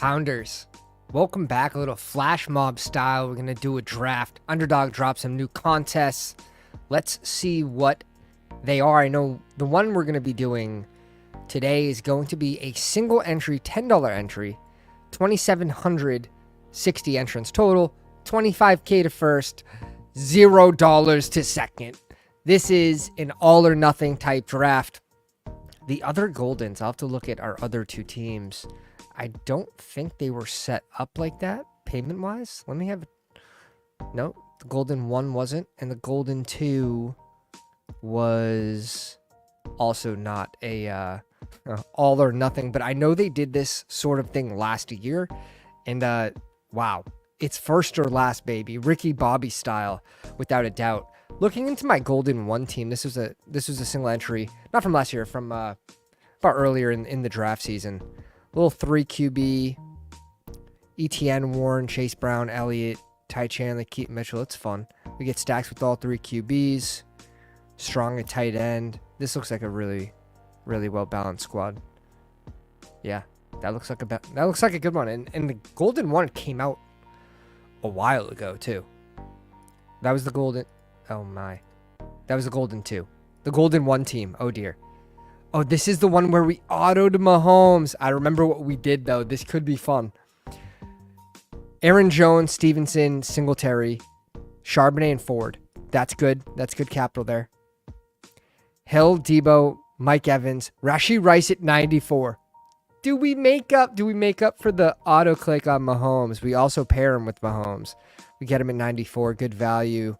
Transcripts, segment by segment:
Pounders, welcome back. A little flash mob style. We're going to do a draft. Underdog dropped some new contests. Let's see what they are. I know the one we're going to be doing today is going to be a single entry, $10 entry, 2,760 entrants total, 25K to first, $0 to second. This is an all or nothing type draft. The other Goldens, I'll have to look at our other two teams. I don't think they were set up like that, payment-wise. Let me have... No, the Golden 1 wasn't, and the Golden 2 was also not a all or nothing. But I know they did this sort of thing last year, and wow, it's first or last, baby. Ricky Bobby style, without a doubt. Looking into my Golden 1 team, this was a single entry, not from last year, from about earlier in the draft season. Little 3 QB, ETN, Warren, Chase Brown, Elliott, Ty Chandler, Keaton Mitchell. It's fun. We get stacks with all 3 QBs. Strong at tight end. This looks like a really, really well balanced squad. Yeah, that looks like a good one. And the Golden 1 came out a while ago too. That was the Golden. Oh my, that was the Golden 2. The Golden 1 team. Oh dear. Oh, this is the one where we autoed Mahomes. I remember what we did, though. This could be fun. Aaron Jones, Stevenson, Singletary, Charbonnet, and Ford. That's good. That's good capital there. Hill, Debo, Mike Evans, Rashee Rice at 94. Do we make up for the auto click on Mahomes? We also pair him with Mahomes. We get him at 94. Good value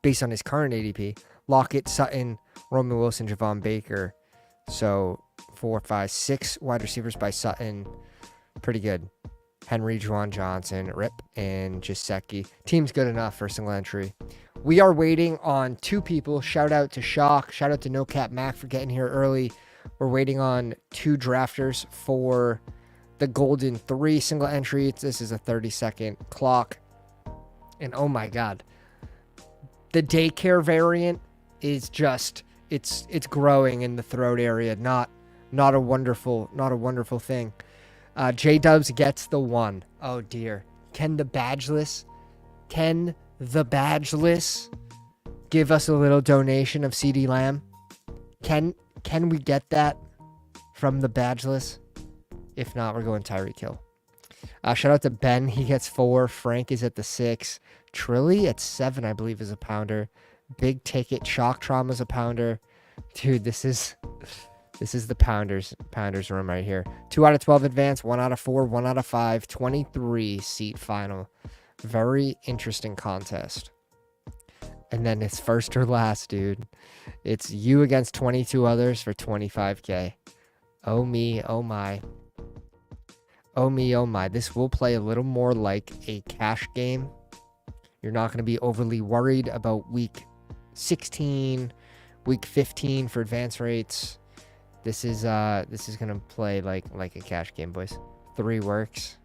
based on his current ADP. Lockett, Sutton, Roman Wilson, Javon Baker. So 4, 5, 6 wide receivers by Sutton. Pretty good. Henry, Juwan Johnson, Rip, and Jaceki. Team's good enough for single entry. We are waiting on 2 people. Shout out to Shock. Shout out to No Cap Mac for getting here early. We're waiting on 2 drafters for the Golden 3 single entry. This is a 30-second clock. And oh my God. The daycare variant is just it's growing in the throat area. Not a wonderful thing. J-Dubs gets the 1. Oh dear. Can the badgeless give us a little donation of CD Lamb? Can we get that from the badgeless? If not, we're going Tyreek Hill. Shout out to Ben. He gets 4. Frank is at the 6. Trilly at 7, I believe, is a pounder. Big ticket. Shock Trauma's a pounder. Dude, this is the pounders room right here. 2 out of 12 advance, 1 out of 4, 1 out of 5, 23 seat final. Very interesting contest. And then it's first or last, dude. It's you against 22 others for 25K. Oh me, oh my. Oh me, oh my. This will play a little more like a cash game. You're not going to be overly worried about week 16, week 15 for advance rates. This is going to play like a cash game, boys. 3 works.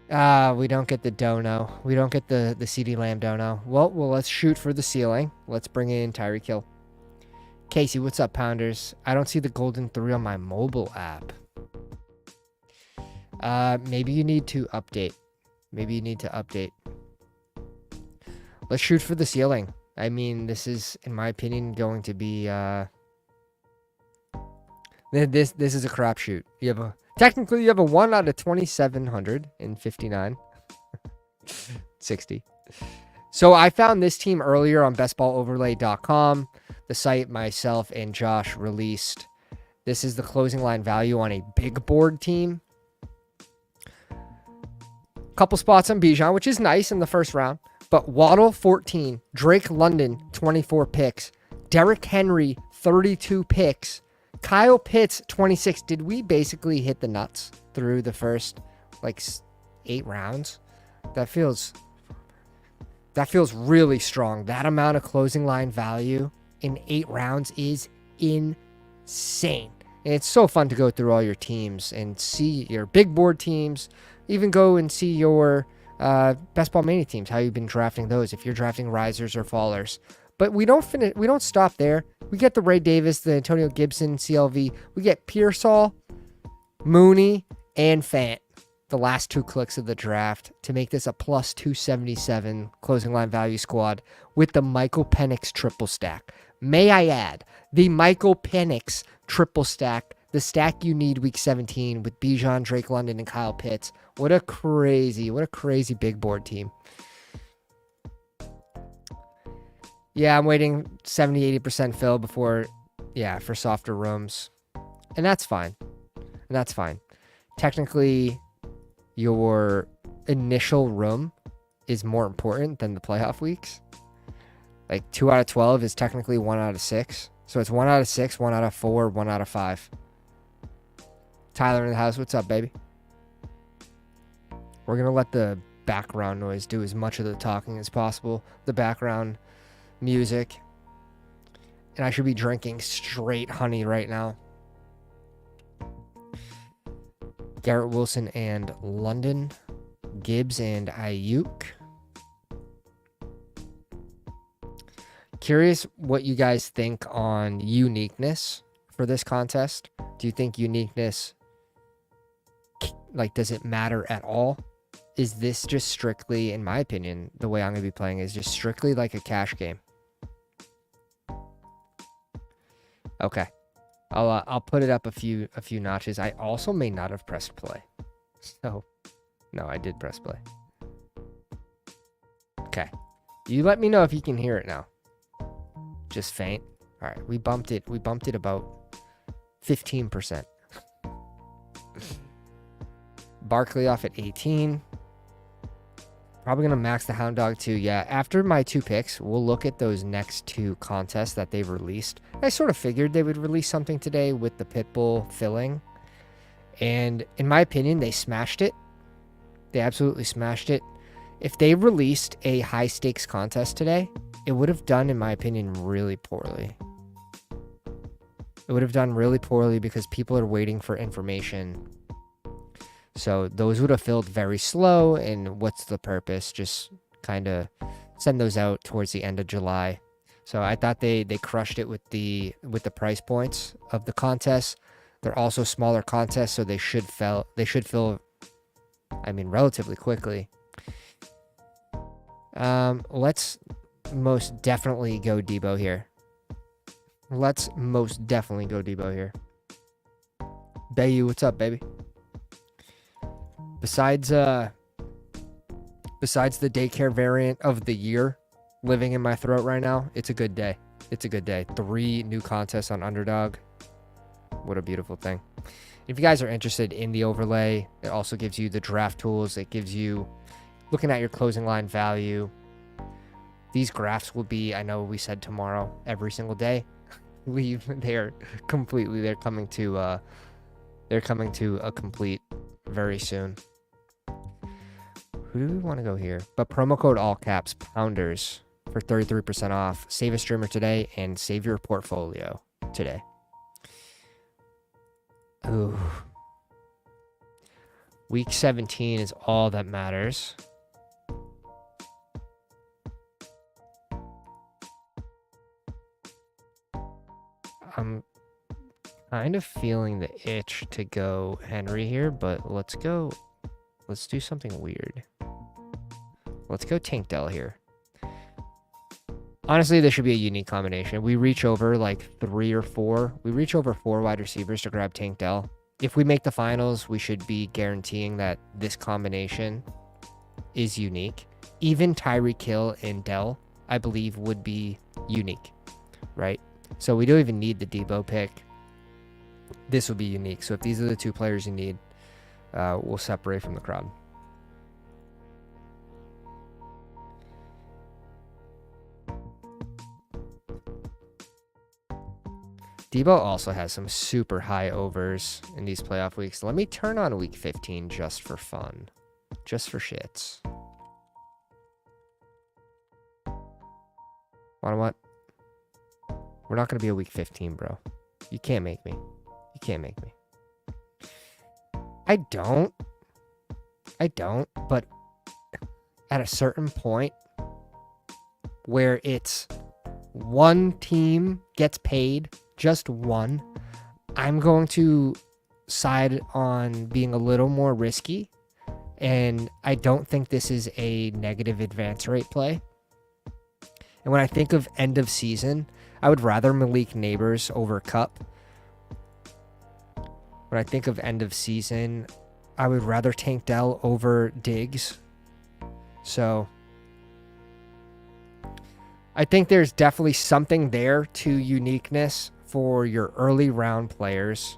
We don't get the dono. We don't get the CD Lamb dono. Well, let's shoot for the ceiling. Let's bring in Tyreek Hill. Casey, what's up, Pounders? I don't see the Golden 3 on my mobile app. Maybe you need to update. Let's shoot for the ceiling. I mean, this is, in my opinion, going to be this is a crapshoot. Technically you have a 1 out of 2,759. 60. So I found this team earlier on bestballoverlay.com. The site myself and Josh released. This is the closing line value on a big board team. Couple spots on Bijan, which is nice in the first round. But Waddle, 14. Drake London, 24 picks. Derrick Henry, 32 picks. Kyle Pitts, 26. Did we basically hit the nuts through the first, 8 rounds? That feels really strong. That amount of closing line value in 8 rounds is insane. And it's so fun to go through all your teams and see your big board teams. Even go and see your Best Ball Mania teams, how you've been drafting those, if you're drafting risers or fallers. But we don't stop there. We get the Ray Davis, the Antonio Gibson, CLV. We get Pearsall, Mooney and Fant, the last 2 clicks of the draft, to make this a plus 277 closing line value squad with the Michael Penix triple stack. May I add, the Michael Penix triple stack, the stack you need week 17 with Bijan, Drake London, and Kyle Pitts. What a crazy big board team. Yeah, I'm waiting 70-80% fill before, for softer rooms. And that's fine. Technically, your initial room is more important than the playoff weeks. Like 2 out of 12 is technically 1 out of 6. So it's 1 out of 6, 1 out of 4, 1 out of 5. Tyler in the house, what's up, baby? We're going to let the background noise do as much of the talking as possible. The background music. And I should be drinking straight honey right now. Garrett Wilson and London. Gibbs and Ayuk. Curious what you guys think on uniqueness for this contest. Do you think uniqueness, like, does it matter at all? Is this just strictly, in my opinion, the way I'm going to be playing is just strictly like a cash game? Okay. I'll put it up a few notches. I also may not have pressed play. So, no, I did press play. Okay. You let me know if you can hear it now. Just faint. All right, we bumped it about 15%. Barkley off at 18. Probably going to max the Hound Dog too. Yeah, after my 2 picks, we'll look at those next 2 contests that they've released. I sort of figured they would release something today with the Pitbull filling. And in my opinion, they smashed it. They absolutely smashed it. If they released a high stakes contest today, it would have done, in my opinion, really poorly. It would have done really poorly because people are waiting for information. So those would have filled very slow, and what's the purpose? Just kind of send those out towards the end of July. So I thought they crushed it with the price points of the contest. They're also smaller contests, so they should fill, I mean, relatively quickly. Let's most definitely go Debo here. Bayu, what's up, baby? Besides the daycare variant of the year living in my throat right now, it's a good day. 3 new contests on Underdog. What a beautiful thing. If you guys are interested in the overlay, it also gives you the draft tools. It gives you looking at your closing line value. These graphs will be, I know we said tomorrow, every single day. They're coming to a complete very soon. Who do we want to go here? But promo code all caps pounders for 33% off. Save a streamer today and save your portfolio today. Ooh. Week 17 is all that matters. I'm kind of feeling the itch to go Henry here, but let's do something weird. Let's go Tank Dell here. Honestly, this should be a unique combination. We reach over like 3 or 4. We reach over 4 wide receivers to grab Tank Dell. If we make the finals, we should be guaranteeing that this combination is unique. Even Tyreek Hill and Dell, I believe, would be unique, right? So we don't even need the Debo pick. This will be unique. So if these are the 2 players you need, we'll separate from the crowd. Debo also has some super high overs in these playoff weeks. Let me turn on week 15 just for fun. Just for shits. Wanna what? We're not going to be a week 15, bro. You can't make me. I don't. But at a certain point where it's one team gets paid, just one, I'm going to side on being a little more risky, and I don't think this is a negative advance rate play. And when I think of end of season, I would rather Malik Neighbors over Cup. When I think of end of season, I would rather Tank Dell over Diggs. So I think there's definitely something there to uniqueness for your early round players,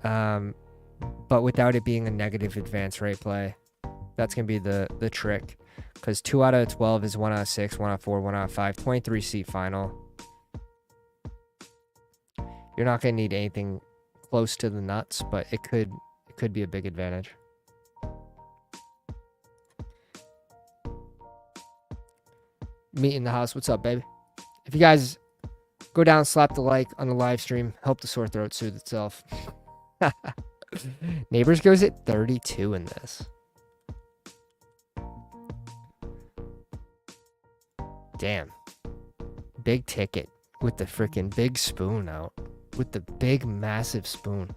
but without it being a negative advance rate play. That's going to be the trick, because 2 out of 12 is 1 out of 6, 1 out of 4, 1 out of 5, 23 seat final. You're not going to need anything close to the nuts, but it could be a big advantage. Meet in the house. What's up, baby? If you guys go down, slap the like on the live stream, help the sore throat soothe itself. Neighbors goes at 32 in this. Damn. Big ticket with the freaking big spoon out. With the big, massive spoon.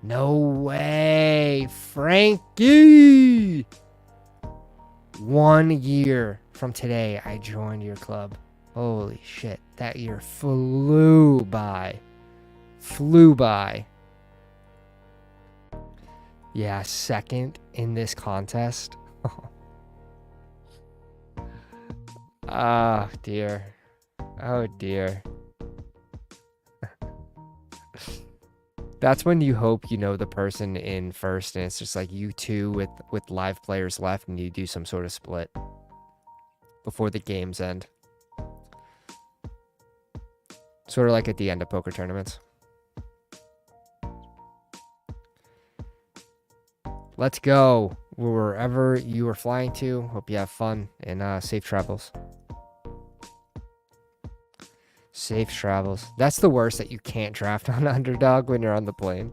No way. Frankie! 1 year from today, I joined your club. Holy shit. That year flew by. Flew by. Yeah, second in this contest. Oh, dear. Oh, dear. That's when you hope you know the person in first, and it's just like you two with live players left, and you do some sort of split before the games end. Sort of like at the end of poker tournaments. Let's go wherever you are flying to. Hope you have fun and safe travels. Safe travels. That's the worst, that you can't draft on Underdog when you're on the plane.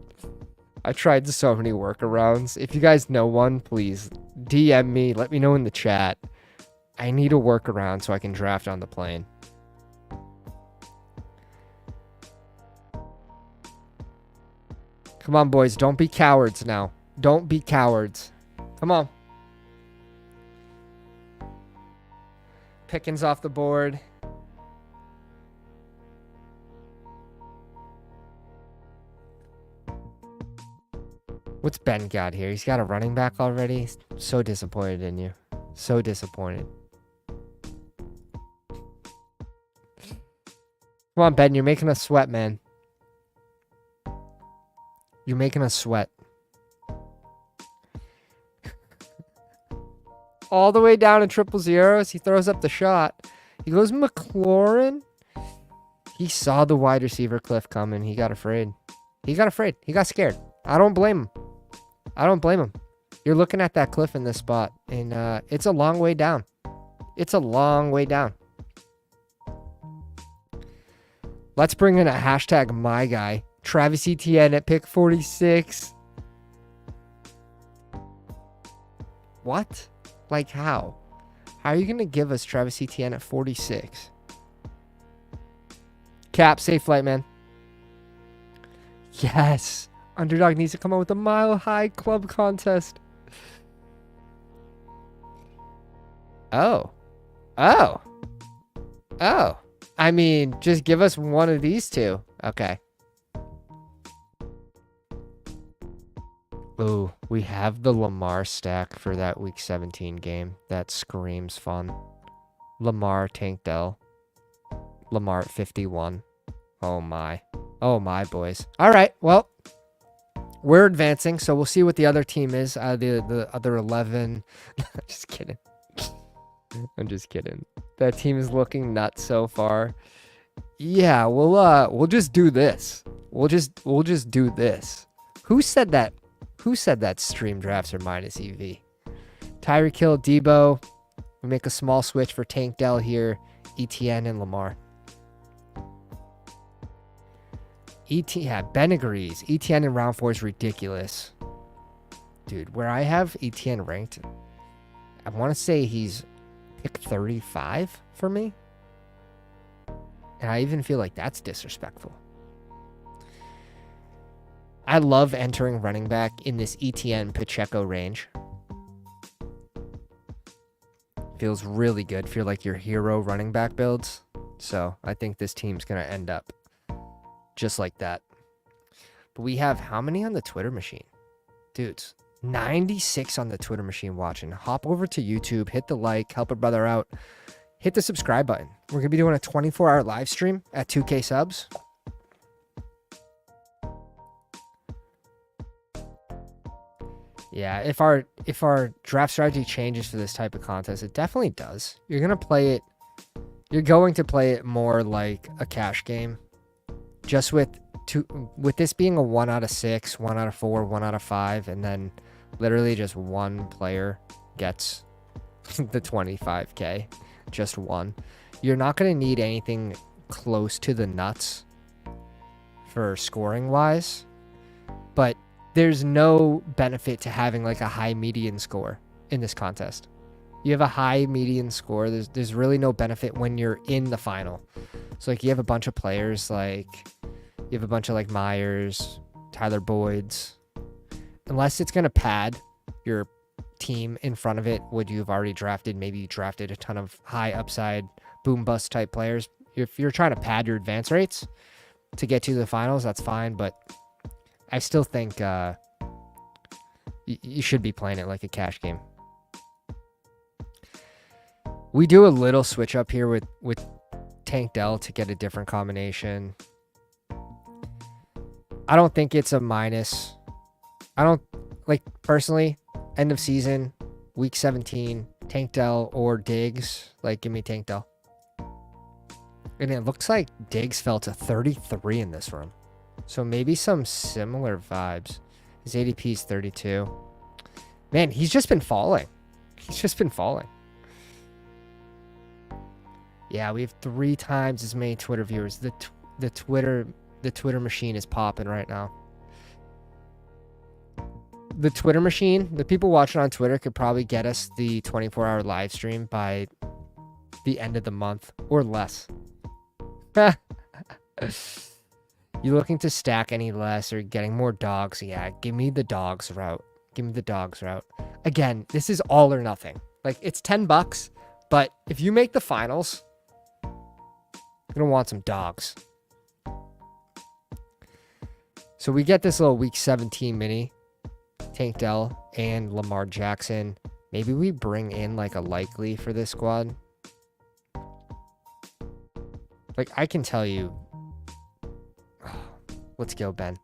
I tried so many workarounds. If you guys know one, please DM me. Let me know in the chat. I need a workaround so I can draft on the plane. Come on, boys. Don't be cowards now. Don't be cowards. Come on. Pickens off the board. What's Ben got here? He's got a running back already? So disappointed in you. So disappointed. Come on, Ben. You're making us sweat, man. You're making us sweat. All the way down to 000. He throws up the shot. He goes McLaurin. He saw the wide receiver cliff coming. He got afraid. He got afraid. He got scared. I don't blame him. I don't blame him. You're looking at that cliff in this spot, and it's a long way down. It's a long way down. Let's bring in a hashtag my guy. Travis Etienne at pick 46. What? Like how? How are you going to give us Travis Etienne at 46? Cap, safe flight, man. Yes. Underdog needs to come out with a mile-high club contest. Oh. Oh. Oh. I mean, just give us one of these two. Okay. Ooh, we have the Lamar stack for that week 17 game. That screams fun. Lamar, Tank Dell. Lamar at 51. Oh my. Oh my, boys. All right, well. We're advancing, so we'll see what the other team is. The other 11. Just kidding. I'm just kidding. That team is looking nuts so far. Yeah, we'll just do this. We'll just do this. Who said that? Who said that stream drafts are minus EV? Tyreek Hill, Debo. We make a small switch for Tank Dell here. ETN and Lamar. Yeah, Ben agrees. ETN in round 4 is ridiculous. Dude, where I have ETN ranked, I want to say he's pick 35 for me. And I even feel like that's disrespectful. I love entering running back in this ETN Pacheco range. Feels really good for like your hero running back builds. So I think this team's going to end up just like that. But we have how many on the Twitter machine? Dudes, 96 on the Twitter machine watching. Hop over to YouTube, hit the like, help a brother out. Hit the subscribe button. We're going to be doing a 24-hour live stream at 2K subs. Yeah, if our draft strategy changes for this type of contest, it definitely does. You're going to play it more like a cash game. Just with this being a 1 out of 6, 1 out of 4, 1 out of 5, and then literally just one player gets the 25K. Just one. You're not going to need anything close to the nuts for scoring wise, but there's no benefit to having like a high median score in this contest. You have a high median score. There's really no benefit when you're in the final. So like you have a bunch of players, like you have a bunch of like Myers, Tyler Boyd's. Unless it's going to pad your team in front of it, would you have already drafted? Maybe you drafted a ton of high upside boom bust type players. If you're trying to pad your advance rates to get to the finals, that's fine. But I still think you should be playing it like a cash game. We do a little switch up here with Tank Dell to get a different combination. I don't think it's a minus. I don't, like, personally, end of season, week 17, Tank Dell or Diggs. Like, give me Tank Dell. And it looks like Diggs fell to 33 in this room. So maybe some similar vibes. His ADP is 32. Man, he's just been falling. Yeah, we have 3 times as many Twitter viewers. The Twitter machine is popping right now. The Twitter machine, the people watching on Twitter could probably get us the 24-hour live stream by the end of the month or less. You looking to stack any less or getting more dogs? Yeah, give me the dogs route. Again, this is all or nothing. Like, it's $10, but if you make the finals, you're going to want some dogs. So we get this little week 17 mini. Tank Dell and Lamar Jackson. Maybe we bring in like a likely for this squad. Like, I can tell you. Let's go, Ben.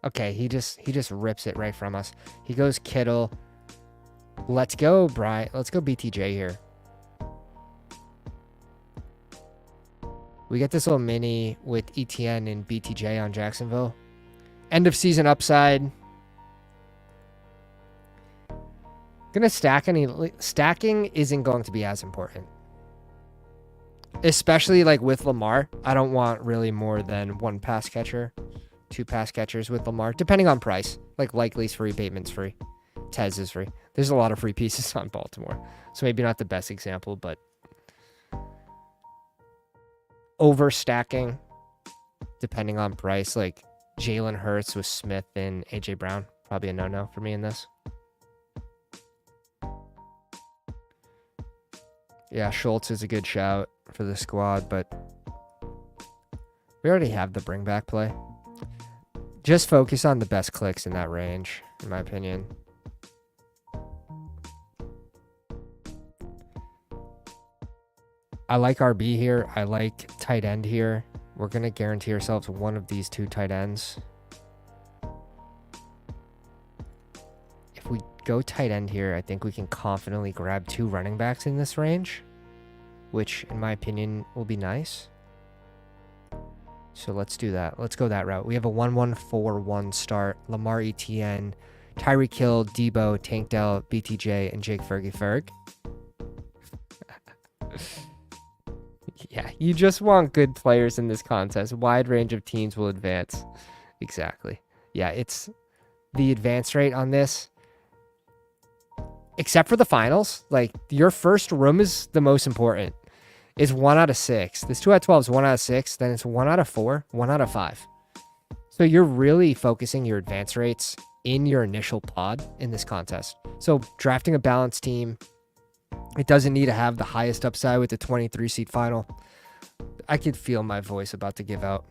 Okay, he just rips it right from us. He goes Kittle. Let's go, Brian. Let's go BTJ here. We get this little mini with ETN and BTJ on Jacksonville. End of season upside. Gonna stack stacking isn't going to be as important. Especially like with Lamar. I don't want really more than 1 pass catcher, 2 pass catchers with Lamar, depending on price. Like Likely's free, Bateman's free, Tez is free. There's a lot of free pieces on Baltimore. So maybe not the best example, but overstacking depending on price, like Jalen Hurts with Smith and AJ Brown, probably a no-no for me in this. Yeah, Schultz is a good shout for the squad, but we already have the bring back play. Just focus on the best clicks in that range, in my opinion. I like RB here. I like tight end here. We're going to guarantee ourselves one of these 2 tight ends. If we go tight end here, I think we can confidently grab 2 running backs in this range, which in my opinion will be nice. So let's do that. Let's go that route. We have a 1-1-4-1 start. Lamar Etienne, Tyreek Hill, Debo, Tank Dell, BTJ, and Jake Fergie. Yeah, you just want good players in this contest. A wide range of teams will advance. Exactly. Yeah, it's the advance rate on this. Except for the finals, like your first room is the most important. It's 1 out of 6. This 2 out of 12 is 1 out of 6. Then it's 1 out of 4, 1 out of 5. So you're really focusing your advance rates in your initial pod in this contest. So drafting a balanced team, it doesn't need to have the highest upside with the 23 seed final. I could feel my voice about to give out.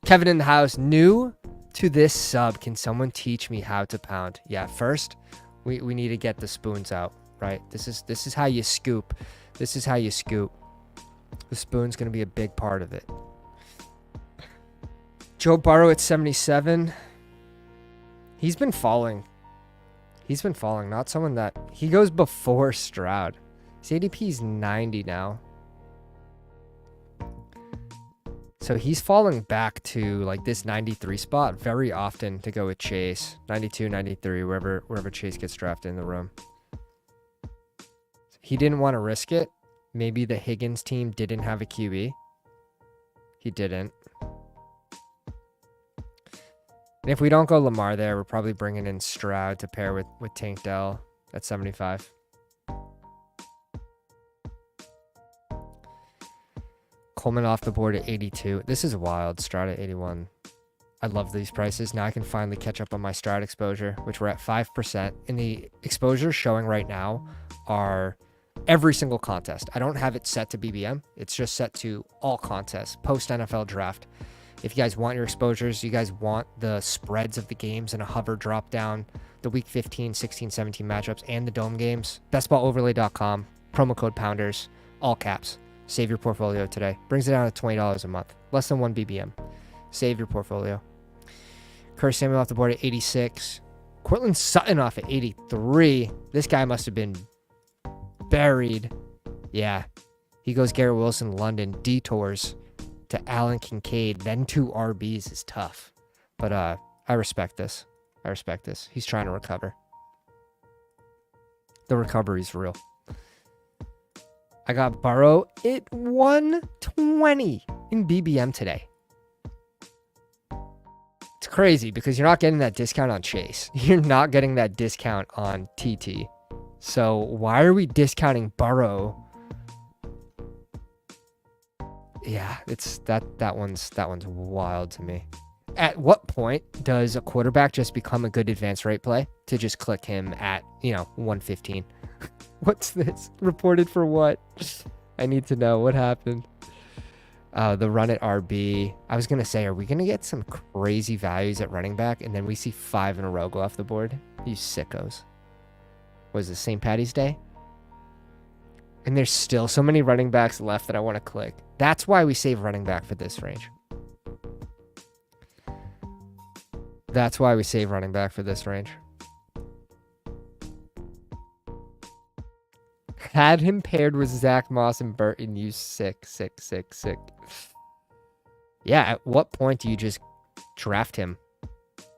Kevin in the house, new to this sub. Can someone teach me how to pound? Yeah, first we need to get the spoons out, right? This is how you scoop. This is how you scoop. The spoon's gonna be a big part of it. Joe Burrow at 77. He's been falling. He's been falling. Not someone that he goes before Stroud. His ADP's 90 now. So he's falling back to like this 93 spot very often to go with Chase. 92, 93, wherever Chase gets drafted in the room. He didn't want to risk it. Maybe the Higgins team didn't have a QB. He didn't. And if we don't go Lamar there, we're probably bringing in Stroud to pair with Tank Dell at 75. Coleman off the board at 82. This is wild. Stroud at 81. I love these prices. Now I can finally catch up on my Stroud exposure, which we're at 5%. And the exposures showing right now are every single contest. I don't have it set to BBM. It's just set to all contests, post NFL draft. If you guys want your exposures, you guys want the spreads of the games and a hover drop down, the week 15, 16, 17 matchups, and the dome games, bestballoverlay.com, promo code Pounders, all caps. Save your portfolio today. Brings it down to $20 a month. Less than 1 BBM. Save your portfolio. Curtis Samuel off the board at 86. Cortland Sutton off at 83. This guy must have been buried. Yeah. He goes Garrett Wilson, London, detours to Allen Kincaid, then 2 RBs is tough. But I respect this. I respect this. He's trying to recover. The recovery's real. I got Burrow at 120 in BBM today. It's crazy because you're not getting that discount on Chase. You're not getting that discount on TT. So why are we discounting Burrow? Yeah, it's that one's wild to me. At what point does a quarterback just become a good advance rate play to just click him at, 115? What's this? Reported for what? I need to know what happened. The run at RB. I was going to say, are we going to get some crazy values at running back and then we see 5 in a row go off the board? You sickos. Was it St. Patty's Day? And there's still so many running backs left that I want to click. That's why we save running back for this range. That's why we save running back for this range. Had him paired with Zach Moss and Burton. You sick. Yeah, at what point do you just draft him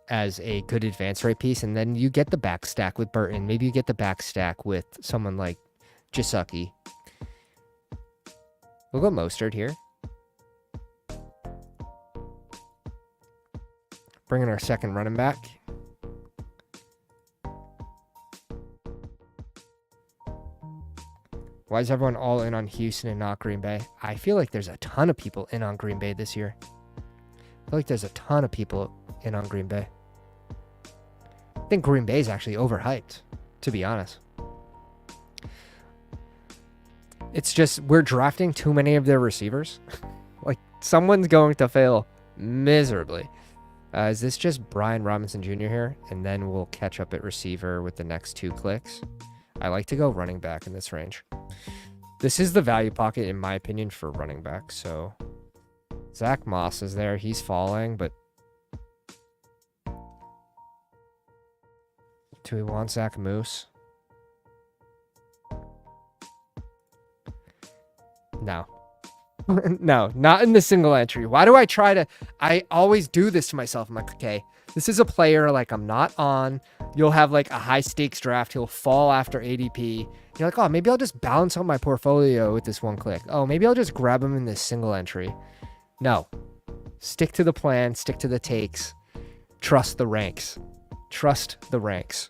as a good advance rate piece and then you get the back stack with Burton? Maybe you get the back stack with someone like Jasucky. We'll go Mostert here. Bringing our second running back. Why is everyone all in on Houston and not Green Bay? I feel like there's a ton of people in on Green Bay this year. I feel like there's a ton of people in on Green Bay. I think Green Bay is actually overhyped, to be honest. It's just we're drafting too many of their receivers. Like, someone's going to fail miserably. Is this just Brian Robinson Jr. here? And then we'll catch up at receiver with the next 2 clicks. I like to go running back in this range. This is the value pocket, in my opinion, for running back. So Zach Moss is there. He's falling, but do we want Zach Moose? No. No, not in the single entry. Why do I try to... I always do this to myself. I'm like, okay, this is a player like I'm not on. You'll have like a high stakes draft. He'll fall after ADP. You're like, oh, maybe I'll just balance out my portfolio with this 1 click. Oh, maybe I'll just grab him in this single entry. No. Stick to the plan. Stick to the takes. Trust the ranks. Trust the ranks.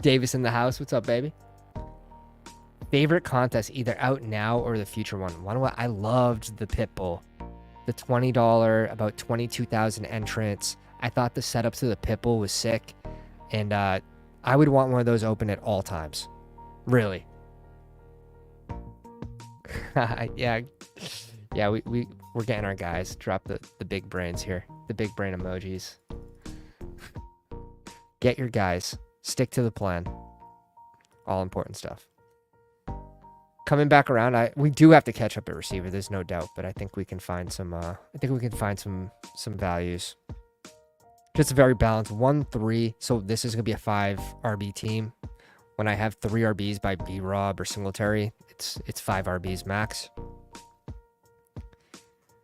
Davis in the house. What's up, baby? Favorite contest, either out now or the future one. I loved the Pitbull. The $20, about 22,000 entrants. I thought the setup to the Pitbull was sick. And I would want one of those open at all times. Really. Yeah. Yeah, we're getting our guys. Drop the big brains here. The big brain emojis. Get your guys. Stick to the plan. All important stuff. Coming back around, we do have to catch up at receiver. There's no doubt, but I think we can find some. Some values. Just a very balanced 1-3. So this is gonna be a 5 RB team. When I have 3 RBs by B-Rob or Singletary, it's 5 RBs max.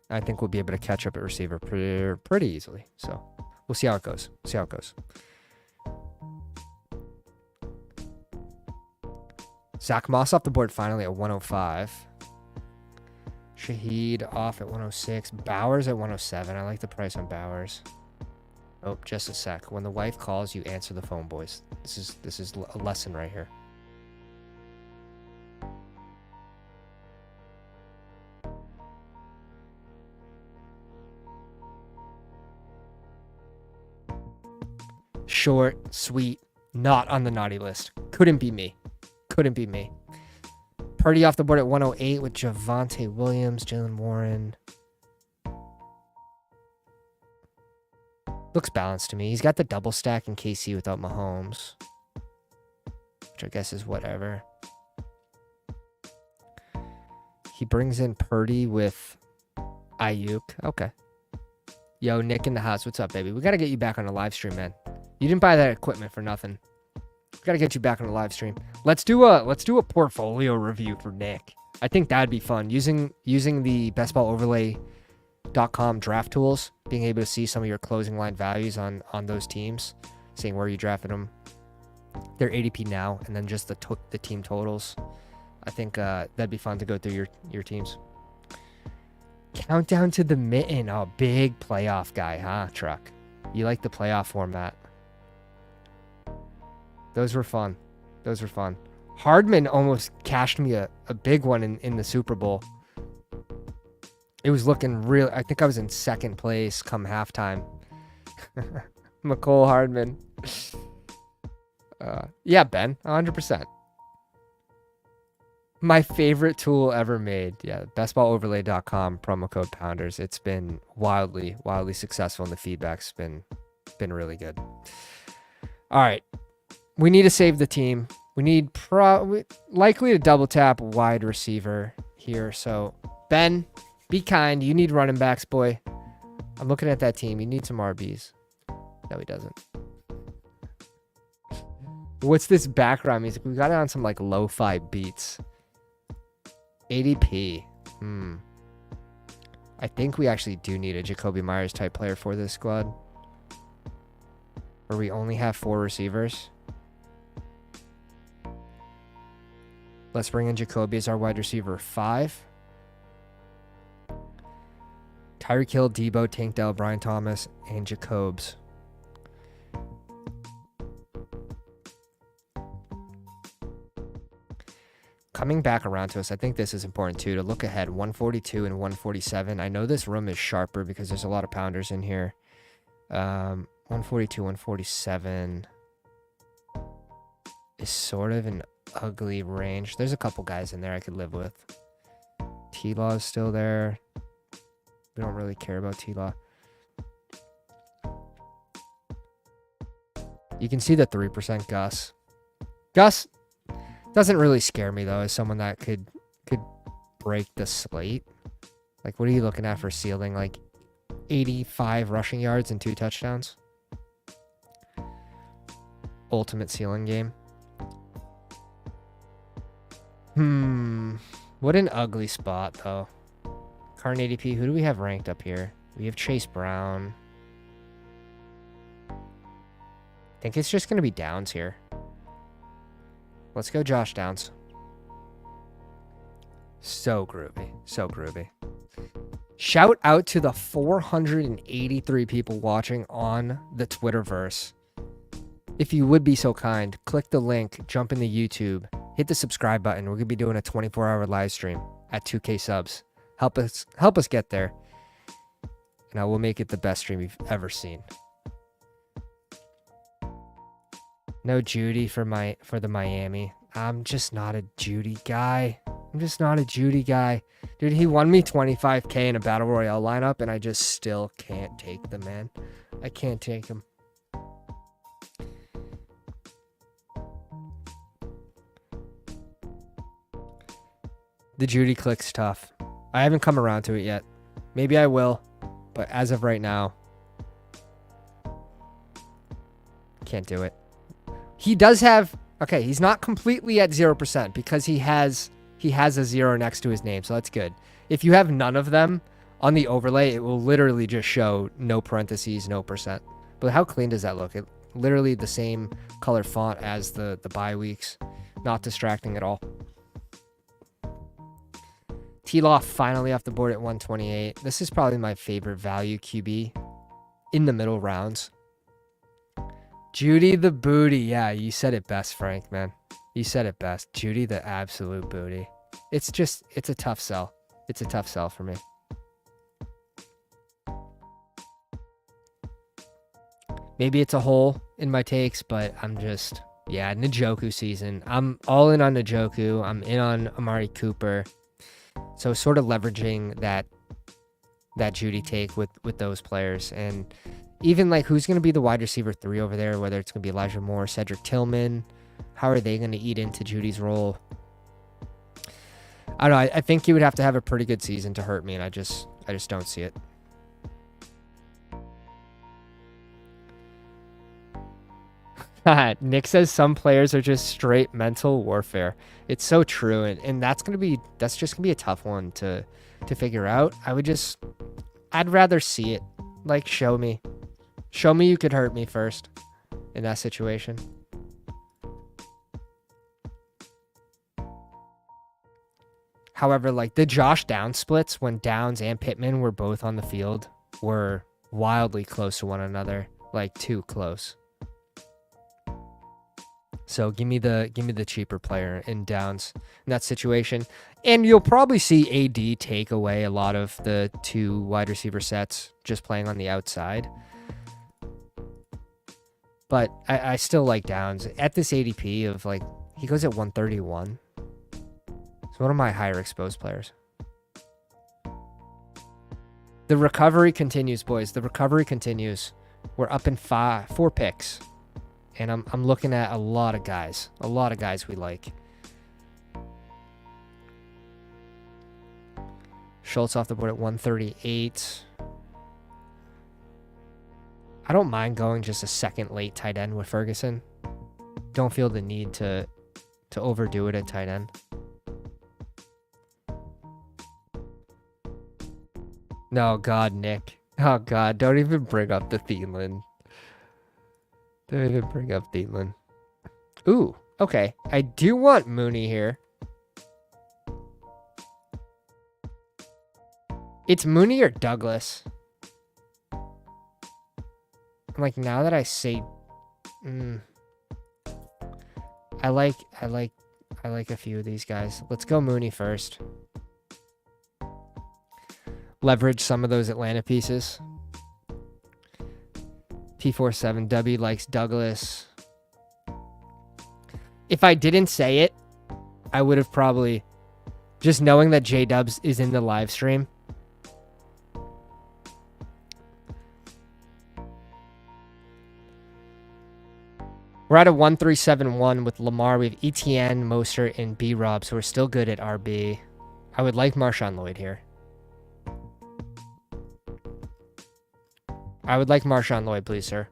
I think we'll be able to catch up at receiver pretty easily. So we'll see how it goes. Zach Moss off the board finally at 105. Shaheed off at 106. Bowers at 107. I like the price on Bowers. Oh, just a sec. When the wife calls, you answer the phone, boys. This is a lesson right here. Short, sweet, not on the naughty list. Couldn't be me. Purdy off the board at 108 with Javonte Williams, Jalen Warren. Looks balanced to me. He's got the double stack in KC without Mahomes, which I guess is whatever. He brings in Purdy with Ayuk. Okay. Yo, Nick in the house. What's up, baby? We got to get you back on the live stream, man. You didn't buy that equipment for nothing. We got to get you back on the live stream. Let's do a portfolio review for Nick. I think that'd be fun. Using the bestballoverlay.com draft tools, being able to see some of your closing line values on those teams, seeing where you drafted them, their ADP now, and then just the team totals. I think that'd be fun to go through your teams. Countdown to the mitten. Oh, big playoff guy, huh, Truck? You like the playoff format. Those were fun. Hardman almost cashed me a big one in the Super Bowl. It was looking real. I think I was in second place come halftime. McCole Hardman. Yeah, Ben, 100%. My favorite tool ever made. Yeah, bestballoverlay.com, promo code Pounders. It's been wildly successful, and the feedback's been really good. All right. We need to save the team. We need likely to double tap wide receiver here. So, Ben, be kind. You need running backs, boy. I'm looking at that team. You need some RBs. No, he doesn't. What's this background music? We got it on some like lo-fi beats. ADP. I think we actually do need a Jacoby Myers type player for this squad. Where we only have 4 receivers. Let's bring in Jacoby as our wide receiver 5. Tyreek Hill, Debo, Tank Dell, Brian Thomas, and Jacobs. Coming back around to us, I think this is important too, to look ahead. 142 and 147. I know this room is sharper because there's a lot of pounders in here. 142, 147 is sort of an ugly range. There's a couple guys in there I could live with. T-Law is still there. We don't really care about T-Law. You can see the 3% Gus. Gus doesn't really scare me though, as someone that could break the slate. Like, what are you looking at for ceiling? Like 85 rushing yards and 2 touchdowns. Ultimate ceiling game. What an ugly spot though. Current ADP, who do we have ranked up here? We have Chase Brown. I think it's just going to be Downs here. Let's go Josh Downs. So groovy. Shout out to the 483 people watching on the Twitterverse. If you would be so kind, click the link, jump into YouTube, hit the subscribe button. We're gonna be doing a 24-hour live stream at 2K subs. Help us get there. And I will make it the best stream you've ever seen. No Judy for the Miami. I'm just not a Judy guy. Dude, he won me 25K in a Battle Royale lineup, and I just still can't take the man. I can't take him. The Judy click's tough. I haven't come around to it yet. Maybe I will, but as of right now, can't do it. He does have, okay, he's not completely at 0% because he has a 0 next to his name, so that's good. If you have none of them on the overlay, it will literally just show no parentheses, no percent. But how clean does that look? It literally the same color font as the bye weeks. Not distracting at all. T-Law finally off the board at 128. This is probably my favorite value QB in the middle rounds. Judy the booty. Yeah, you said it best, Frank, man. You said it best. Judy the absolute booty. It's a tough sell. It's a tough sell for me. Maybe it's a hole in my takes, but I'm just, yeah, Njoku season. I'm all in on Njoku. I'm in on Amari Cooper. So sort of leveraging that Judy take with those players. And even like who's going to be the wide receiver 3 over there, whether it's going to be Elijah Moore, Cedric Tillman. How are they going to eat into Judy's role? I don't know. I think he would have to have a pretty good season to hurt me, and I just don't see it. Nick says some players are just straight mental warfare. It's so true, and that's just gonna be a tough one to figure out. I'd rather see it. Like, show me you could hurt me first in that situation. However, like the Josh Downs splits when Downs and Pittman were both on the field were wildly close to one another, like too close. So give me the cheaper player in Downs in that situation. And you'll probably see AD take away a lot of the 2 wide receiver sets just playing on the outside. But I still like Downs. At this ADP of like, he goes at 131. It's one of my higher exposed players. The recovery continues, boys. The recovery continues. We're up in 4 picks. And I'm looking at a lot of guys we like. Schultz off the board at 138. I don't mind going just a second late tight end with Ferguson. Don't feel the need to overdo it at tight end. No, God, Nick. Oh, God, don't even bring up the Thielen. Don't even bring up Thielen. Ooh, okay. I do want Mooney here. It's Mooney or Douglas. Like, now that I say... I like a few of these guys. Let's go Mooney first. Leverage some of those Atlanta pieces. P47W likes Douglas. If I didn't say it, I would have probably, just knowing that J-Dubs is in the live stream. We're at a 1-3-7-1 with Lamar. We have ETN, Mostert, and B-Rob, so we're still good at RB. I would like Marshawn Lloyd here. I would like Marshawn Lloyd, please, sir.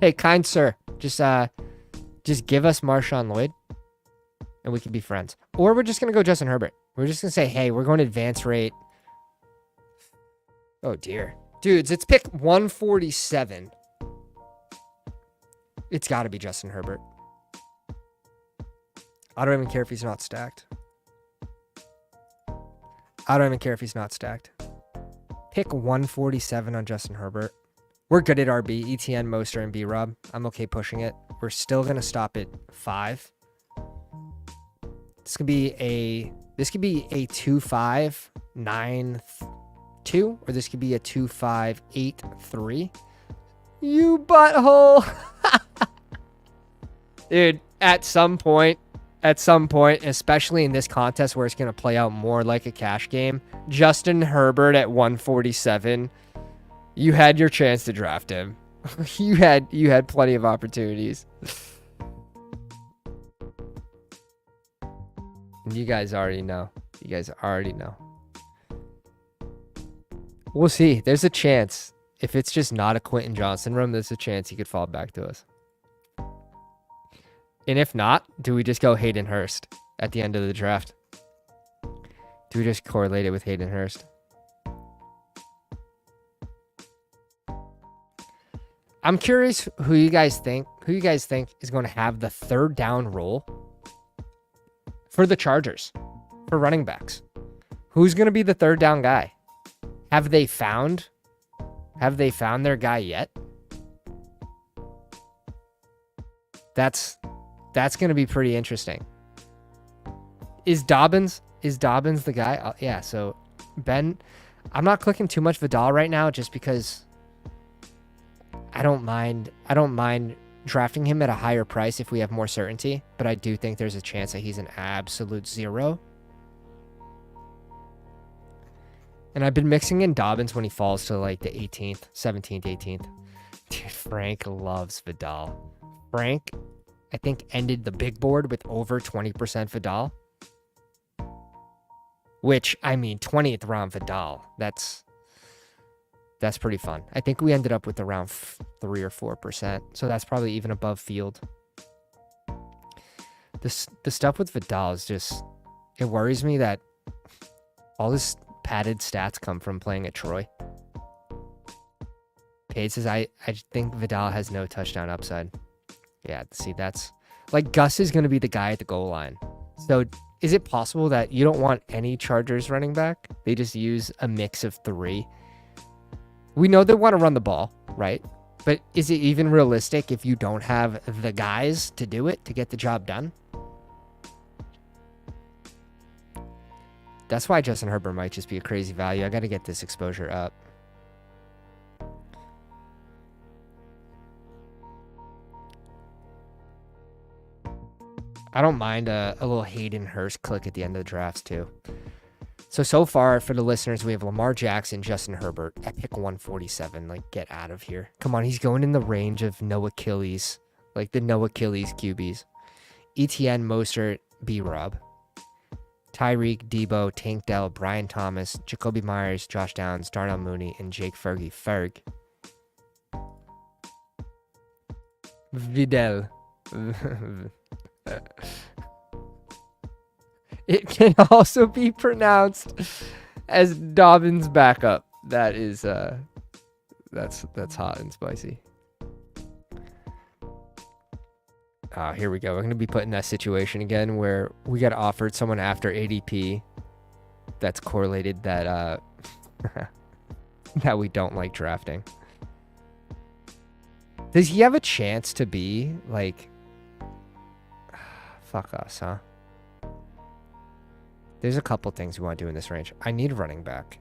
Hey, kind sir, just give us Marshawn Lloyd, and we can be friends. Or we're just gonna go Justin Herbert. We're just gonna say, hey, we're going advance rate. Oh dear, dudes, it's pick 147. It's got to be Justin Herbert. I don't even care if he's not stacked. I don't even care if he's not stacked. Pick 147 on Justin Herbert. We're good at RB, ETN, Mostert, and B-Rob. I'm okay pushing it. We're still going to stop at 5. This could be a 2.592, or this could be a 2.583. You butthole. Dude, at some point, especially in this contest where it's going to play out more like a cash game, Justin Herbert at 147, you had your chance to draft him. You had plenty of opportunities. You guys already know. We'll see. There's a chance. If it's just not a Quentin Johnson room, there's a chance he could fall back to us. And if not, do we just go Hayden Hurst at the end of the draft? Do we just correlate it with Hayden Hurst? I'm curious who you guys think is going to have the third down role for the Chargers, for running backs. Who's going to be the third down guy? Have they found their guy yet? That's going to be pretty interesting. Is Dobbins the guy? Yeah, so Ben, I'm not clicking too much Vidal right now just because I don't mind drafting him at a higher price if we have more certainty, but I do think there's a chance that he's an absolute zero. And I've been mixing in Dobbins when he falls to like the 18th, 17th, 18th. Dude, Frank loves Vidal. Frank, I think, ended the big board with over 20% Vidal. Which, I mean, 20th round Vidal. That's pretty fun. I think we ended up with around 3 or 4%. So that's probably even above field. The stuff with Vidal is just, it worries me that all this padded stats come from playing at Troy. Paige says, I think Vidal has no touchdown upside. Yeah, see, that's like Gus is going to be the guy at the goal line. So is it possible that you don't want any Chargers running back? They just use a mix of 3. We know they want to run the ball, right? But is it even realistic if you don't have the guys to do it, to get the job done? That's why Justin Herbert might just be a crazy value. I got to get this exposure up. I don't mind a little Hayden Hurst click at the end of the drafts too. So far for the listeners, we have Lamar Jackson, Justin Herbert at pick 147. Like, get out of here. Come on, he's going in the range of no Achilles, like the no Achilles QBs. ETN, Mostert, B-Rob. Tyreek, Debo, Tank Dell, Brian Thomas, Jacoby Myers, Josh Downs, Darnell Mooney, and Jake Ferg. Vidal. It can also be pronounced as Dobbins backup. That is that's hot and spicy. Here we go. We're going to be put in that situation again where we got offered someone after ADP that's correlated that that we don't like drafting. Does he have a chance to be like, fuck us, huh? There's a couple things we want to do in this range. I need running back.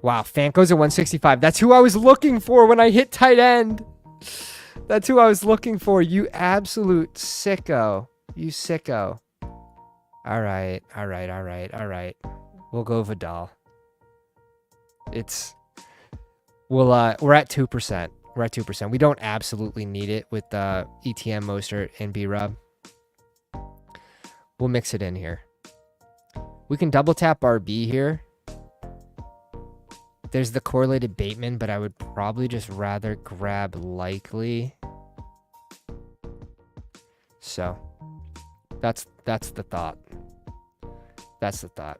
Wow, Fant goes at 165. That's who I was looking for when I hit tight end. That's who I was looking for. You absolute sicko. You sicko. All right. We'll go Vidal. We're at 2%. We're at 2%. We don't absolutely need it with ETM, Mostert, and B-Rob. We'll mix it in here. We can double tap RB here. There's the correlated Bateman, but I would probably just rather grab Likely. So that's the thought. That's the thought.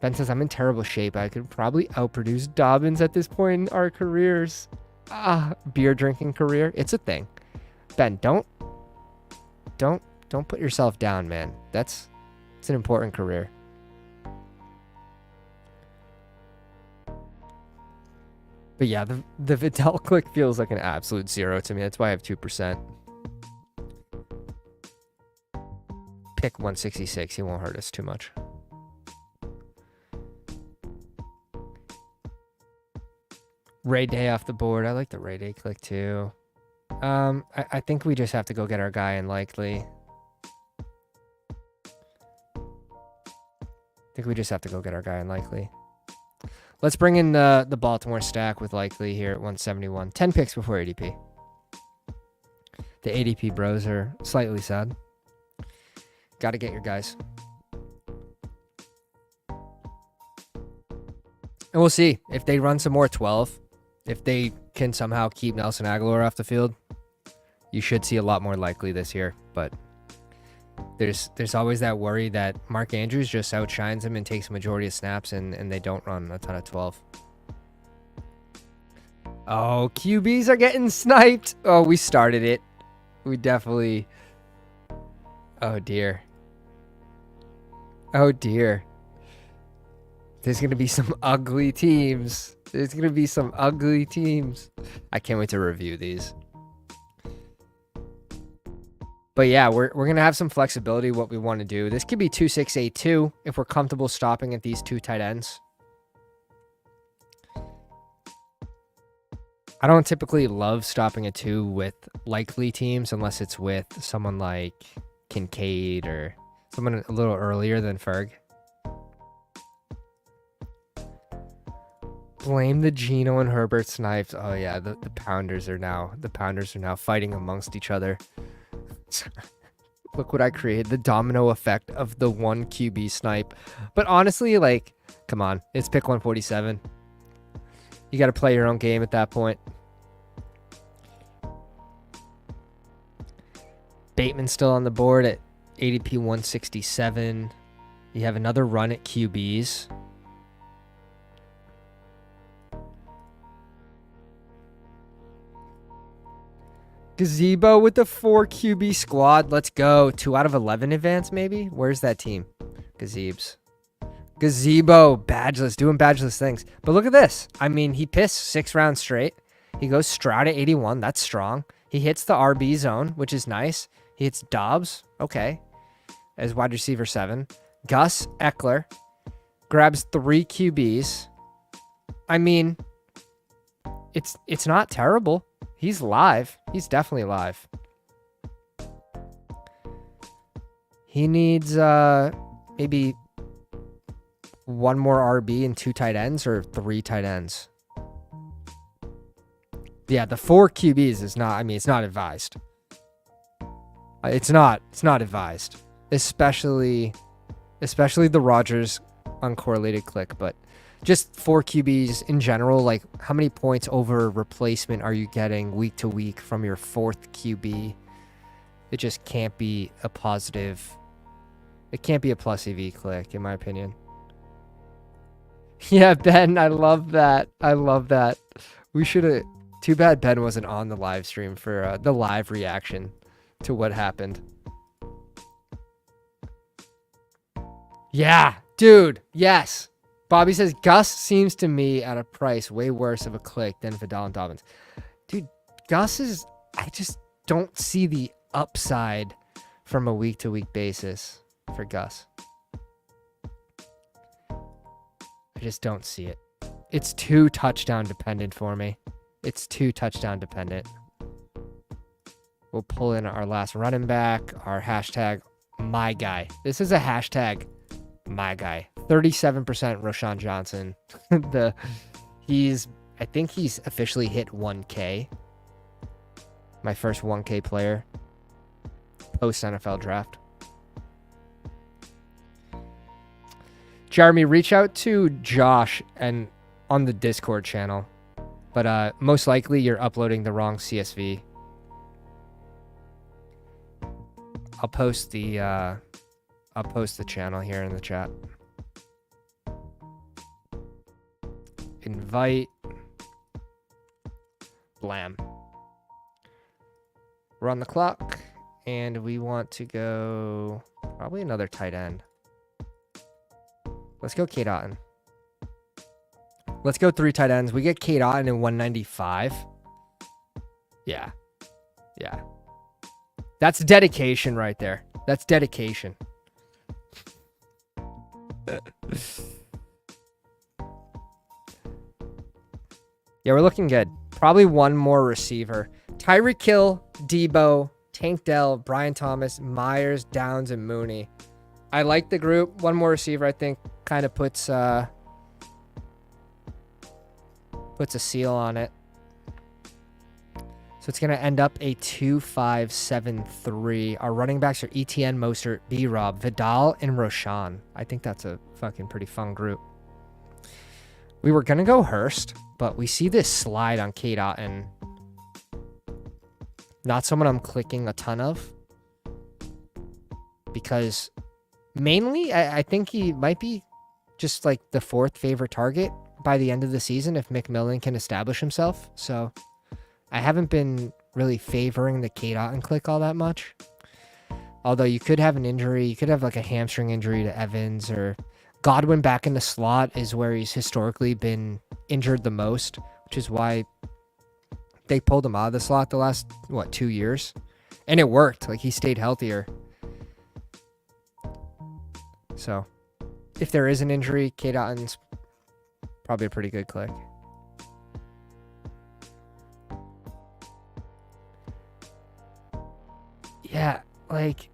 Ben says, I'm in terrible shape. I could probably outproduce Dobbins at this point in our careers. Beer drinking career. It's a thing. Ben, don't put yourself down, man. It's an important career. But yeah, the Vidal click feels like an absolute zero to me. That's why I have 2%. pick 166. He won't hurt us too much. Ray Day off the board. I like the Ray Day click too. I think we just have to go get our guy in likely. Let's bring in the Baltimore stack with likely here at 171. 10 picks before ADP. The ADP bros are slightly sad. Got to get your guys. And we'll see if they run some more 12. If they can somehow keep Nelson Aguilar off the field, you should see a lot more likely this year. But there's always that worry that Mark Andrews just outshines him and takes a majority of snaps, and they don't run a ton of 12. Oh, QBs are getting sniped. Oh, we started it. We definitely... Oh, dear. Oh, dear. There's going to be some ugly teams. I can't wait to review these. But yeah, we're going to have some flexibility what we want to do. This could be 2-6-8-2 if we're comfortable stopping at these two tight ends. I don't typically love stopping at 2 with likely teams unless it's with someone like Kincaid or someone a little earlier than Ferg. Blame the Geno and Herbert snipes. Oh yeah, the pounders are now fighting amongst each other. Look what I created, the domino effect of the one QB snipe. But honestly, like, come on, it's pick 147. You got to play your own game at that point. Bateman's still on the board at ADP 167. You have another run at QBs. Gazebo with the 4 QB squad. Let's go. 2 out of 11 advance, maybe? Where's that team? Gazebes. Gazebo. Badgeless. Doing badgeless things. But look at this. I mean, he pissed 6 rounds straight. He goes Stroud at 81. That's strong. He hits the RB zone, which is nice. He hits Dobbs. Okay. As wide receiver 7. Gus Eckler. Grabs 3 QBs. I mean, it's not terrible. He's live. He's definitely live. He needs maybe 1 more RB and 2 tight ends or 3 tight ends. Yeah, the 4 QBs is not, I mean, it's not advised. It's not advised. Especially the Rodgers uncorrelated click, but just 4 QBs in general, like how many points over replacement are you getting week to week from your 4th QB? It just can't be a positive. It can't be a plus EV click, in my opinion. Yeah, Ben, I love that. We should have. Too bad Ben wasn't on the live stream for the live reaction to what happened. Yeah, dude, yes. Bobby says, Gus seems to me at a price way worse of a click than Vidal and Dobbins. Dude, Gus is... I just don't see the upside from a week-to-week basis for Gus. I just don't see it. It's too touchdown dependent for me. It's too touchdown dependent. We'll pull in our last running back, our hashtag, my guy. This is a hashtag, my guy. 37% Roshan Johnson. I think he's officially hit 1K. My first 1K player post NFL draft. Jeremy, reach out to Josh and on the Discord channel. But most likely you're uploading the wrong CSV. I'll post the channel here in the chat. Invite. Blam. We're on the clock, and we want to go probably another tight end. Let's go Kate Otten. Let's go 3 tight ends. We get Kate Otten in 195. Yeah. That's dedication right there. That's dedication. Yeah, we're looking good. Probably one more receiver. Tyreek Hill, Debo, Tank Dell, Brian Thomas, Myers, Downs, and Mooney. I like the group. One more receiver, I think, kind of puts a seal on it. So it's going to end up a 2-5-7-3. Our running backs are ETN, Mostert, B-Rob, Vidal, and Roshan. I think that's a fucking pretty fun group. We were going to go Hurst, but we see this slide on Kate Otten. Not someone I'm clicking a ton of. Because mainly, I think he might be just like the 4th favorite target by the end of the season if McMillan can establish himself. So I haven't been really favoring the Kate Otten click all that much. Although you could have an injury. You could have like a hamstring injury to Evans, or Godwin back in the slot is where he's historically been injured the most, which is why they pulled him out of the slot the last, 2 years? And it worked. Like, he stayed healthier. So, if there is an injury, Kate Otten's probably a pretty good click. Yeah, like,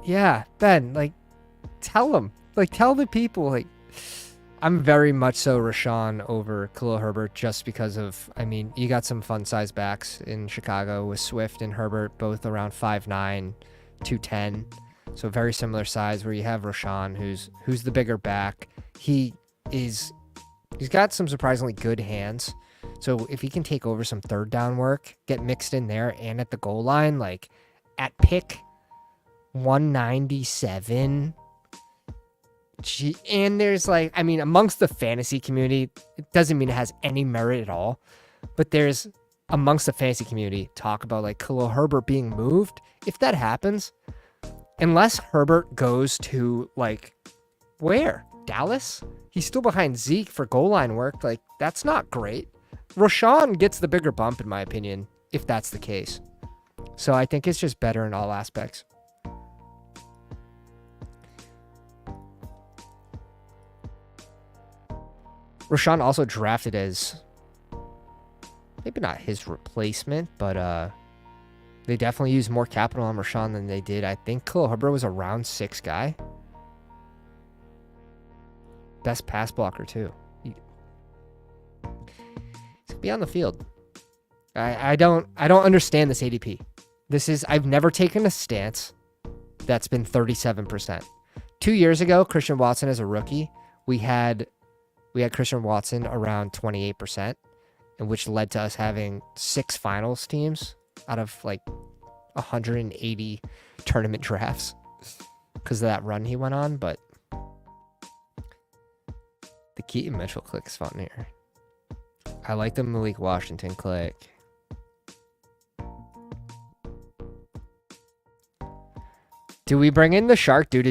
yeah, Ben, like, tell him. Like, tell the people, like, I'm very much so Rashawn over Khalil Herbert just because of, I mean, you got some fun size backs in Chicago with Swift and Herbert, both around 5'9", 210. So very similar size, where you have Rashawn, who's the bigger back. He's got some surprisingly good hands. So if he can take over some third down work, get mixed in there and at the goal line, like at pick 197. And there's like, I mean, amongst the fantasy community, it doesn't mean it has any merit at all, but there's amongst the fantasy community talk about like Khalil Herbert being moved. If that happens, unless Herbert goes to like where? Dallas? He's still behind Zeke for goal line work. Like, that's not great. Rashawn gets the bigger bump, in my opinion, if that's the case. So I think it's just better in all aspects. Rashawn also drafted as maybe not his replacement, but they definitely used more capital on Rashawn than they did. I think Khalil Herbert was a round 6 guy. Best pass blocker too. He's gonna be on the field. I don't understand this ADP. I've never taken a stance that's been 37%. 2 years ago, Christian Watson as a rookie, we had Christian Watson around 28%, and which led to us having 6 finals teams out of like 180 tournament drafts because of that run he went on. But the Keaton Mitchell click is fun here. I like the Malik Washington click. Do we bring in the Shark do?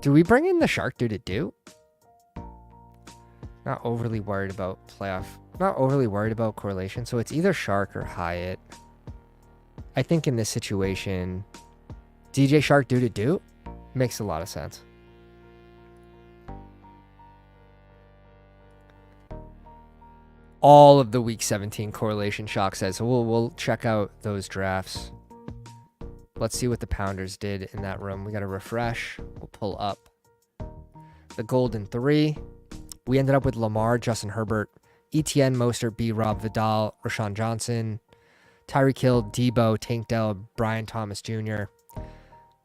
Do we bring in the Shark do? Not overly worried about playoff. Not overly worried about correlation. So it's either Shark or Hyatt. I think in this situation, DJ Shark do makes a lot of sense. All of the week 17 correlation shock says. So we'll check out those drafts. Let's see what the Pounders did in that room. We got to refresh. We'll pull up the Golden 3. We ended up with Lamar, Justin Herbert, ETN, Mostert, B-Rob, Vidal, Rashawn Johnson, Tyreek Hill, Debo, Tank Dell, Brian Thomas Jr.,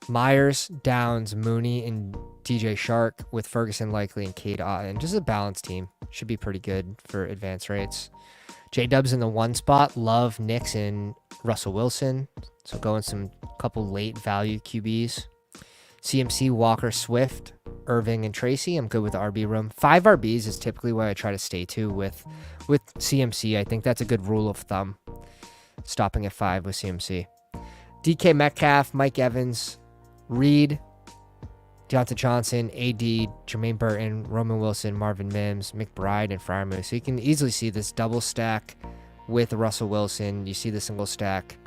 Myers, Downs, Mooney, and DJ Shark with Ferguson, Likely, and Kate Otten. Just a balanced team. Should be pretty good for advance rates. J-Dubs in the 1 spot. Love, Knicks, and Russell Wilson. So going some couple late value QBs. CMC, Walker, Swift, Irving, and Tracy. I'm good with the RB room. 5 RBs is typically what I try to stay to with CMC. I think that's a good rule of thumb. Stopping at 5 with CMC. DK Metcalf, Mike Evans, Reed, Deontay Johnson, AD, Jermaine Burton, Roman Wilson, Marvin Mims, McBride, and Freiermuth. So you can easily see this double stack with Russell Wilson. You see the single stack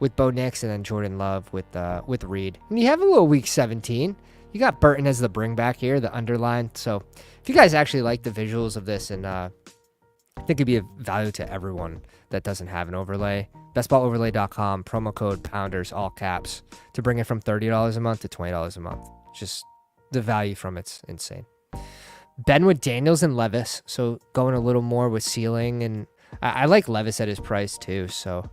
with Bo Nix and then Jordan Love with Reed. And you have a little week 17. You got Burton as the bring back here, the underline. So if you guys actually like the visuals of this, and I think it'd be of value to everyone that doesn't have an overlay, bestballoverlay.com, promo code Pounders, all caps, to bring it from $30 a month to $20 a month. Just the value from it's insane. Ben with Daniels and Levis, so going a little more with ceiling, and I like Levis at his price too, so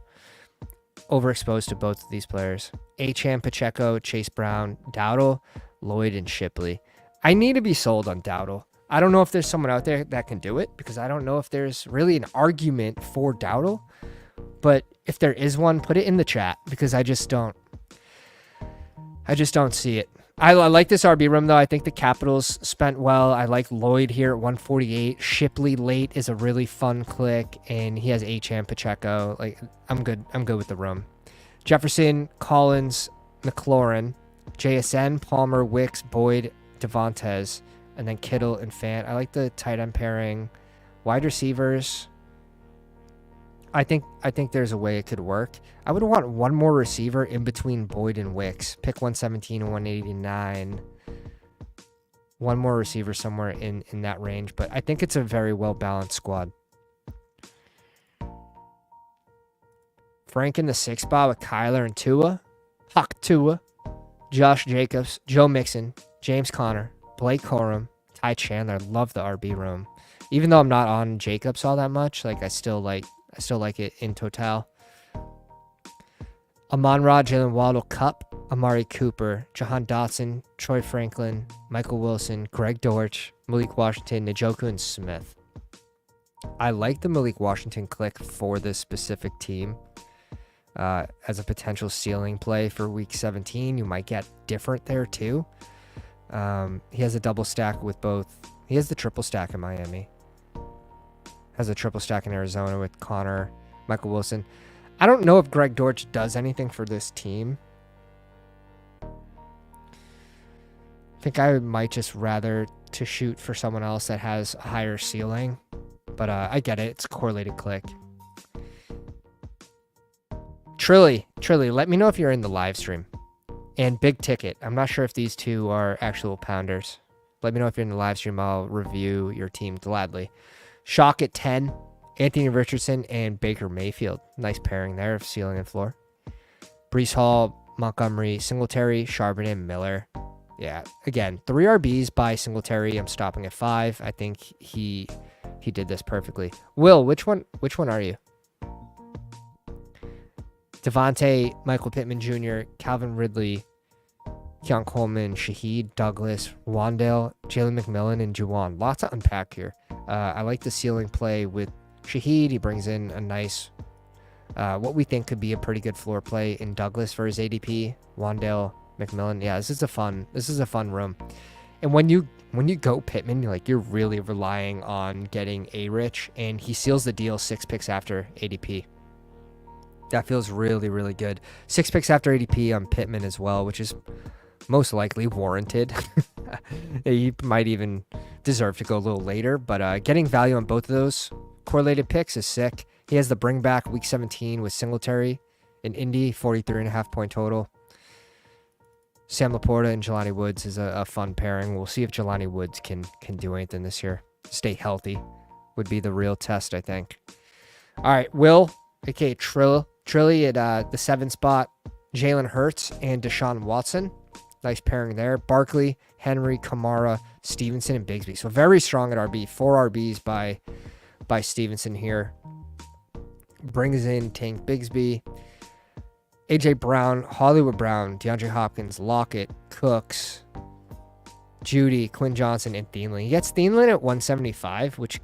overexposed to both of these players. Acham, Pacheco, Chase Brown, Dowdle, Lloyd, and Shipley. I need to be sold on Dowdle. I don't know if there's someone out there that can do it, because I don't know if there's really an argument for Dowdle, but if there is one, put it in the chat, because I just don't see it. I like this RB room, though. I think the Capitals spent well. I like Lloyd here at 148. Shipley late is a really fun click, and he has Acham, Pacheco. Like, I'm good with the room. Jefferson, Collins, McLaurin, JSN, Palmer, Wicks, Boyd, Devontae, and then Kittle and Fant. I like the tight end pairing. Wide receivers, I think there's a way it could work. I would want one more receiver in between Boyd and Wicks. Pick 117 and 189. One more receiver somewhere in that range, but I think it's a very well-balanced squad. Frank in the 6 spot with Kyler and Tua. Huck Tua. Josh Jacobs, Joe Mixon, James Conner, Blake Corum, Ty Chandler. Love the RB room. Even though I'm not on Jacobs all that much, like I still like it in total. Amon-Ra, Jalen Waddle, Cup, Amari Cooper, Jahan Dotson, Troy Franklin, Michael Wilson, Greg Dortch, Malik Washington, Njoku, and Smith. I like the Malik Washington click for this specific team as a potential ceiling play for week 17. You might get different there too. He has a double stack with both. He has the triple stack in Miami. Has a triple stack in Arizona with Connor, Michael Wilson. I don't know if Greg Dortch does anything for this team. I think I might just rather to shoot for someone else that has a higher ceiling. But I get it. It's a correlated click. Trilly, let me know if you're in the live stream. And Big Ticket. I'm not sure if these two are actual pounders. Let me know if you're in the live stream. I'll review your team gladly. Shock at 10. Anthony Richardson and Baker Mayfield. Nice pairing there of ceiling and floor. Breece Hall, Montgomery, Singletary, Charbonnet, Miller. Yeah, again, 3 RBs by Singletary. I'm stopping at 5. I think he did this perfectly. Will, which one are you? Devontae, Michael Pittman Jr., Calvin Ridley, Keon Coleman, Shaheed, Douglas, Wandale, Jalen McMillan, and Juwan. Lots to unpack here. I like the ceiling play with Shaheed. He brings in a nice, what we think could be a pretty good floor play in Douglas for his ADP. Wandale, McMillan. Yeah, this is a fun room. And when you go Pittman, you're really relying on getting A-Rich, and he seals the deal 6 picks after ADP. That feels really, really good. 6 picks after ADP on Pittman as well, which is most likely warranted. He might even deserve to go a little later, but getting value on both of those correlated picks is sick. He has the bring back week 17 with Singletary in Indy, 43.5 point total. Sam Laporta and Jelani Woods is a fun pairing. We'll see if Jelani Woods can do anything this year. Stay healthy would be the real test, I think. All right, Will, aka Trilly at the 7 spot. Jalen Hurts and Deshaun Watson. Nice pairing there. Barkley, Henry, Kamara, Stevenson, and Bigsby. So very strong at RB. 4 RBs by Stevenson here. Brings in Tank Bigsby. AJ Brown, Hollywood Brown, DeAndre Hopkins, Lockett, Cooks, Judy, Quinn Johnson, and Thielen. He gets Thielen at 175, which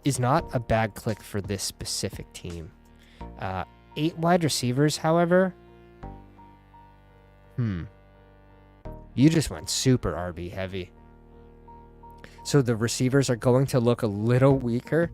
is not a bad click for this specific team. 8 wide receivers, however. You just went super RB heavy. So the receivers are going to look a little weaker.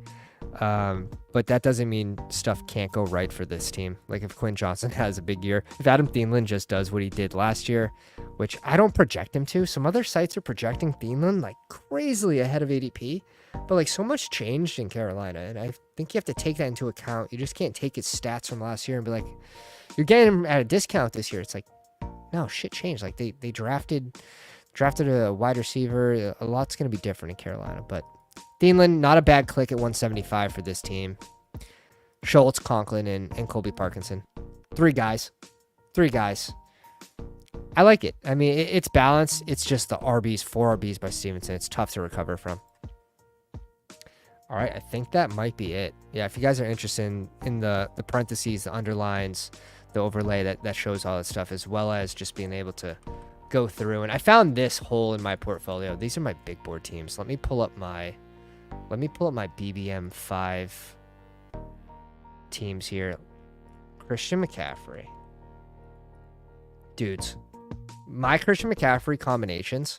But that doesn't mean stuff can't go right for this team. Like if Quinn Johnson has a big year, if Adam Thielen just does what he did last year, which I don't project him to. Some other sites are projecting Thielen like crazily ahead of ADP, but like so much changed in Carolina, and I think you have to take that into account. You just can't take his stats from last year and be like, you're getting him at a discount this year. It's like, no, shit changed. Like they drafted a wide receiver. A lot's going to be different in Carolina, but Thielen, not a bad click at 175 for this team. Schultz, Conklin, and Colby Parkinson. Three guys. I like it. I mean, it's balanced. It's just the RBs, 4 RBs by Stevenson. It's tough to recover from. All right, I think that might be it. Yeah, if you guys are interested in the parentheses, the underlines, the overlay that shows all that stuff, as well as just being able to go through. And I found this hole in my portfolio. These are my big board teams. Let me pull up my BBM 5 teams here. Christian McCaffrey. Dudes, my Christian McCaffrey combinations,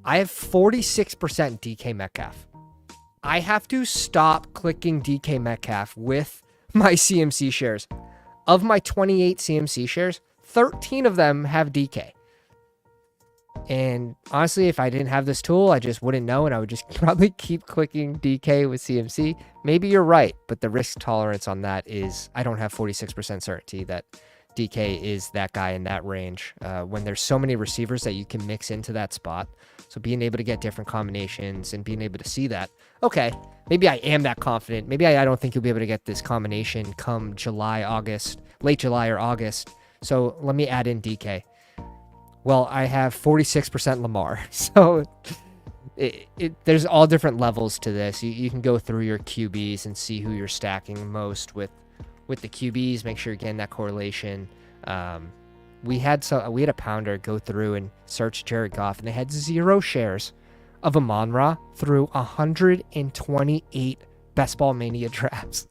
I have 46% DK Metcalf. I have to stop clicking DK Metcalf with my CMC shares. Of my 28 CMC shares, 13 of them have DK. And honestly, if I didn't have this tool, I just wouldn't know, and I would just probably keep clicking DK with CMC. Maybe you're right, but the risk tolerance on that is I don't have 46% certainty that DK is that guy in that range when there's so many receivers that you can mix into that spot. So being able to get different combinations and being able to see that, okay, maybe I am that confident. Maybe I don't think you'll be able to get this combination come July, August, late July or August. So let me add in DK. Well, I have 46% Lamar. So there's all different levels to this. You can go through your QBs and see who you're stacking most with the QBs. Make sure you're getting that correlation. We had a pounder go through and search Jared Goff, and they had 0 shares of Amon-Ra through 128 Best Ball Mania drafts.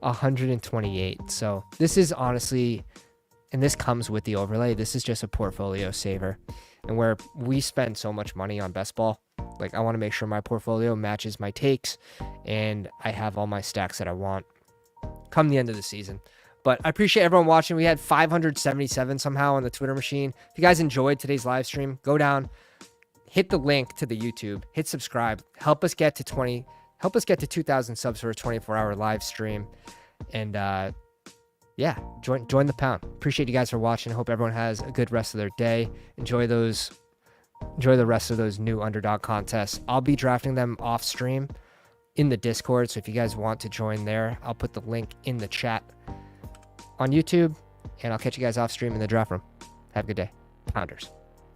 128. So this is honestly, and this comes with the overlay, this is just a portfolio saver. And where we spend so much money on Best Ball, like I want to make sure my portfolio matches my takes and I have all my stacks that I want come the end of the season. But I appreciate everyone watching. We had 577 somehow on the Twitter machine. If you guys enjoyed today's live stream, go down, hit the link to the YouTube, hit subscribe, help us get to 2,000 subs for a 24-hour live stream. And yeah, join the pound. Appreciate you guys for watching. Hope everyone has a good rest of their day. Enjoy the rest of those new Underdog contests. I'll be drafting them off stream in the Discord. So if you guys want to join there, I'll put the link in the chat on YouTube, and I'll catch you guys off stream in the draft room. Have a good day. Pounders.